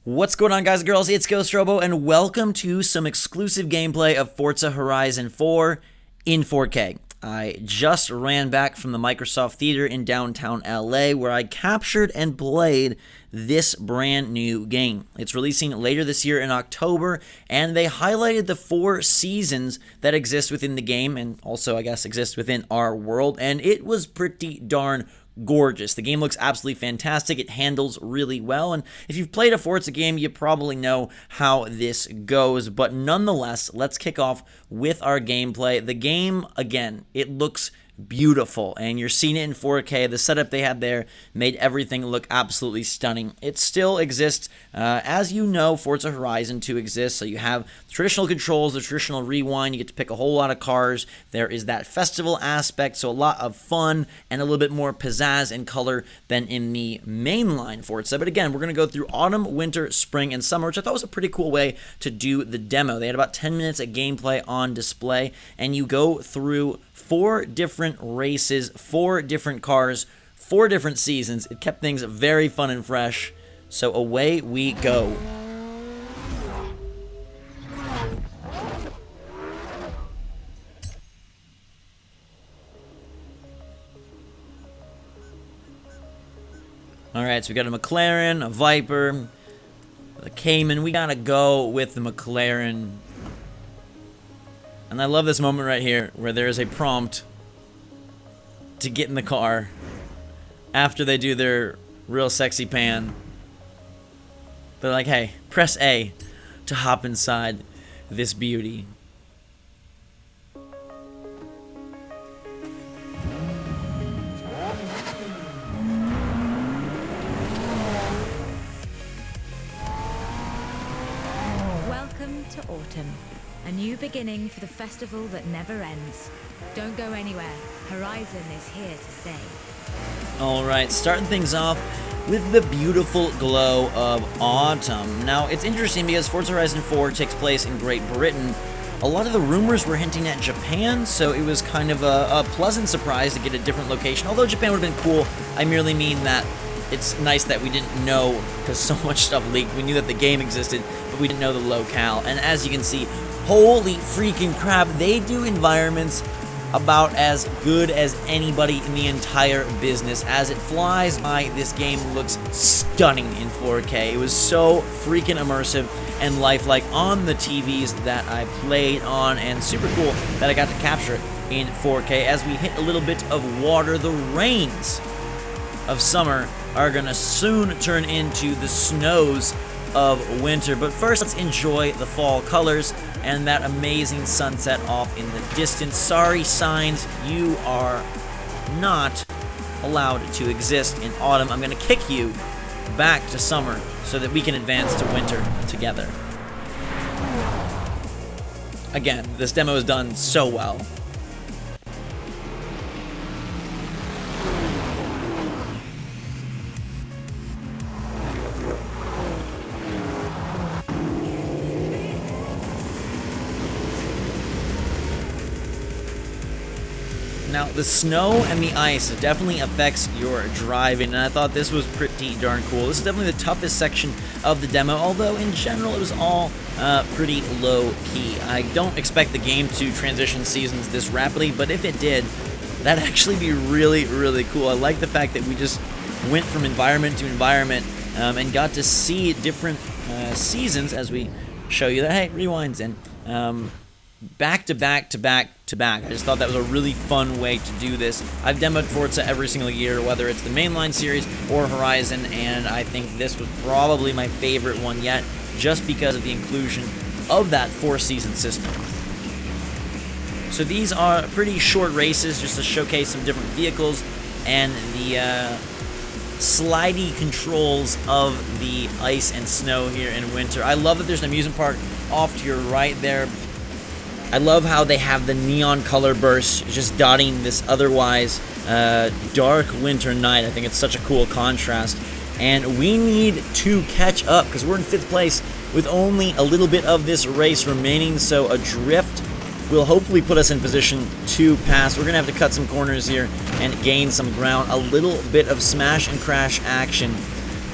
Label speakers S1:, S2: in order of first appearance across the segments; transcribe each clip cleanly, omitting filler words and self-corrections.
S1: What's going on, guys and girls? It's Ghost Robo, and welcome to some exclusive gameplay of Forza Horizon 4 in 4K. I just ran back from the Microsoft Theater in downtown LA, where I captured and played this brand new game. It's releasing later this year in October, and they highlighted the 4 seasons that exist within the game, and also, I guess, exist within our world, and it was pretty darn gorgeous. The game looks absolutely fantastic. It handles really well, and if you've played a Forza game, you probably know how this goes, but nonetheless, let's kick off with our gameplay. The game, again, it looks beautiful, and you're seeing it in 4K. The setup they had there made everything look absolutely stunning. It still exists, as you know, Forza Horizon 2 exists, so you have traditional controls, the traditional rewind, you get to pick a whole lot of cars, there is that festival aspect, so a lot of fun and a little bit more pizzazz and color than in the mainline Forza. But again, we're going to go through autumn, winter, spring, and summer, which I thought was a pretty cool way to do the demo. They had about 10 minutes of gameplay on display, and you go through 4 different races, 4 different cars, 4 different seasons. It kept things very fun and fresh, so away we go. Alright, so we got a McLaren, a Viper, a Cayman. We gotta go with the McLaren. And I love this moment right here where there is a prompt to get in the car after they do their real sexy pan. They're like, hey, press A to hop inside this beauty.
S2: Welcome to autumn. A new beginning for the festival that never ends. Don't go anywhere. Horizon is here to stay.
S1: Alright, starting things off with the beautiful glow of autumn. Now, it's interesting because Forza Horizon 4 takes place in Great Britain. A lot of the rumors were hinting at Japan, so it was kind of a pleasant surprise to get a different location. Although Japan would have been cool, I merely mean that it's nice that we didn't know, because so much stuff leaked. We knew that the game existed, but we didn't know the locale. And as you can see, holy freaking crap, they do environments about as good as anybody in the entire business. As it flies by, this game looks stunning in 4K. It was so freaking immersive and lifelike on the TVs that I played on, and super cool that I got to capture it in 4K. As we hit a little bit of water, the rains of summer are gonna soon turn into the snows of winter. But first, let's enjoy the fall colors and that amazing sunset off in the distance. Sorry, signs, you are not allowed to exist in autumn. I'm gonna kick you back to summer so that we can advance to winter together. Again, this demo is done so well. Now, the snow and the ice definitely affects your driving, and I thought this was pretty darn cool. This is definitely the toughest section of the demo, although in general it was all pretty low-key. I don't expect the game to transition seasons this rapidly, but if it did, that'd actually be really, really cool. I like the fact that we just went from environment to environment and got to see different seasons as we show you that, hey, rewinds and back to back to back to back. I just thought that was a really fun way to do this. I've demoed Forza every single year, whether it's the mainline series or Horizon, and I think this was probably my favorite one yet, just because of the inclusion of that 4-season system. So these are pretty short races just to showcase some different vehicles and the slidey controls of the ice and snow here in winter. I love that there's an amusement park off to your right there. I love how they have the neon color bursts just dotting this otherwise dark winter night. I think it's such a cool contrast. And we need to catch up because we're in 5th place with only a little bit of this race remaining. So a drift will hopefully put us in position to pass. We're going to have to cut some corners here and gain some ground. A little bit of smash and crash action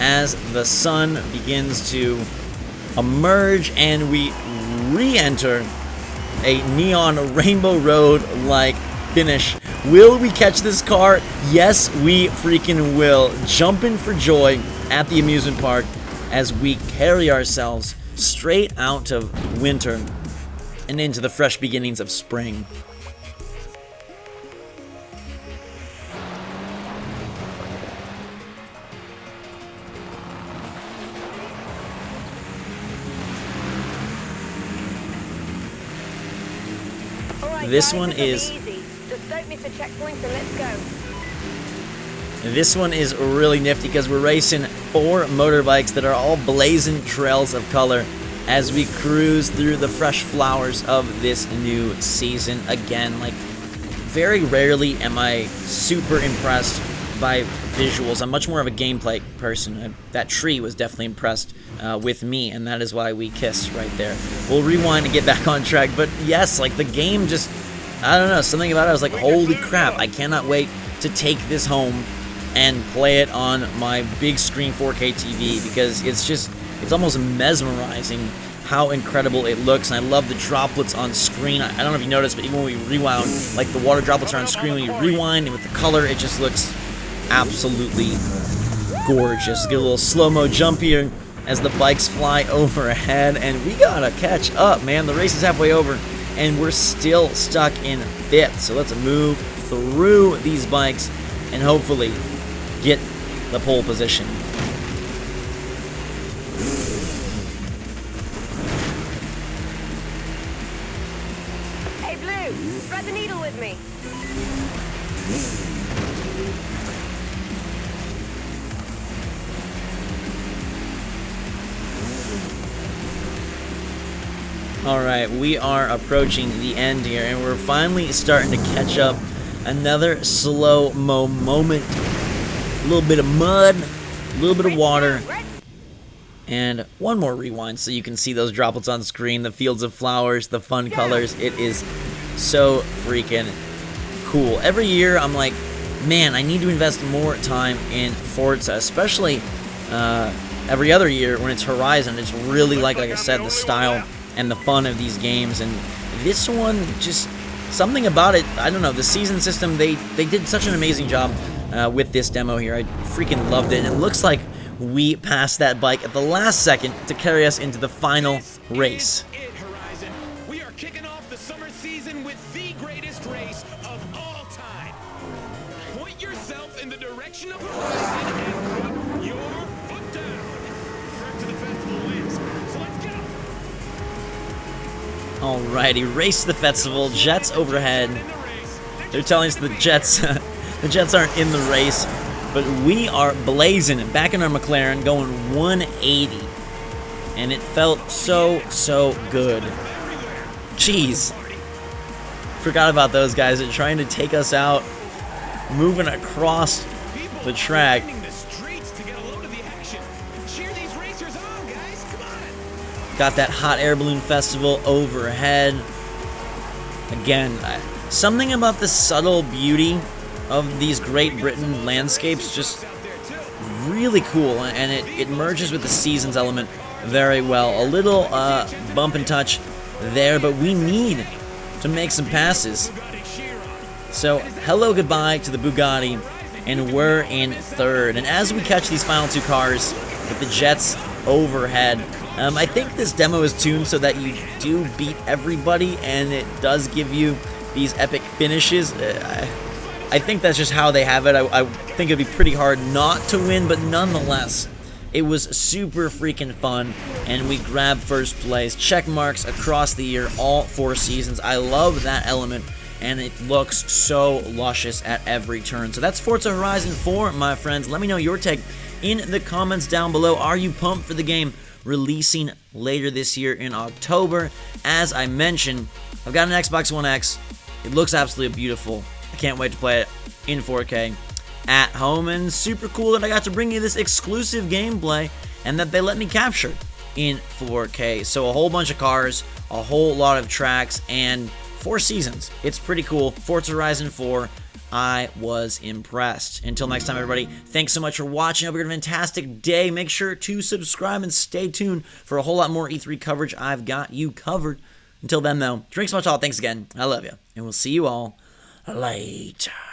S1: as the sun begins to emerge and we re-enter a neon rainbow road like finish. Will we catch this car? Yes, we freaking will. Jumping for joy at the amusement park as we carry ourselves straight out of winter and into the fresh beginnings of spring. This one is really nifty because we're racing 4 motorbikes that are all blazing trails of color as we cruise through the fresh flowers of this new season. Again, like, very rarely am I super impressed by visuals. I'm much more of a gameplay person. That tree was definitely impressed with me, and that is why we kissed right there. We'll rewind to get back on track, but yes, like, the game just, I don't know, something about it, I was like, holy crap, I cannot wait to take this home and play it on my big screen 4K TV, because it's almost mesmerizing how incredible it looks. And I love the droplets on screen. I don't know if you noticed, but even when we rewound, like, the water droplets are on screen when you rewind, and with the color, it just looks absolutely gorgeous. Get a little slow-mo jump here as the bikes fly overhead, and we gotta catch up, man. The race is halfway over, and we're still stuck in 5th. So let's move through these bikes and hopefully get the pole position.
S3: Hey, Blue, thread the needle with me.
S1: Alright, we are approaching the end here, and we're finally starting to catch up. Another slow-mo moment. A little bit of mud, a little bit of water, and one more rewind so you can see those droplets on screen, the fields of flowers, the fun colors. It is so freaking cool. Every year I'm like, man, I need to invest more time in Forza, especially every other year when it's Horizon. It's really like I said, the style and the fun of these games, and this one, just something about it, I don't know, the season system, they did such an amazing job with this demo here. I freaking loved it, and it looks like we passed that bike at the last second to carry us into the final race.
S4: Horizon. We are kicking off the summer season with the greatest race of all time. Point yourself in the direction of Horizon and put your foot down. Trip to the festival wins, so let's go.
S1: Alrighty, race to the festival, jets overhead. They're telling us the jets aren't in the race, but we are blazing back in our McLaren, going 180, and it felt so good. Jeez, forgot about those guys that are trying to take us out, moving across the track. Got that hot air balloon festival overhead. Again, something about the subtle beauty of these Great Britain landscapes, just really cool, and it merges with the seasons element very well. A little bump and touch there, but we need to make some passes. So hello goodbye to the Bugatti, and we're in 3rd. And as we catch these final 2 cars with the jets overhead, I think this demo is tuned so that you do beat everybody, and it does give you these epic finishes. I think that's just how they have it. I think it'd be pretty hard not to win, but nonetheless, it was super freaking fun, and we grabbed 1st place. Check marks across the year, all 4 seasons. I love that element, and it looks so luscious at every turn. So that's Forza Horizon 4, my friends. Let me know your take in the comments down below. Are you pumped for the game releasing later this year in October? As I mentioned, I've got an Xbox One X. It looks absolutely beautiful. I can't wait to play it in 4K at home, and super cool that I got to bring you this exclusive gameplay and that they let me capture in 4K. So a whole bunch of cars, a whole lot of tracks, and 4 seasons. It's pretty cool. Forza Horizon 4, I was impressed. Until next time, everybody, thanks so much for watching. I hope you're having a fantastic day. Make sure to subscribe and stay tuned for a whole lot more E3 coverage. I've got you covered. Until then, though, drinks much all. Thanks again. I love you. And we'll see you all later.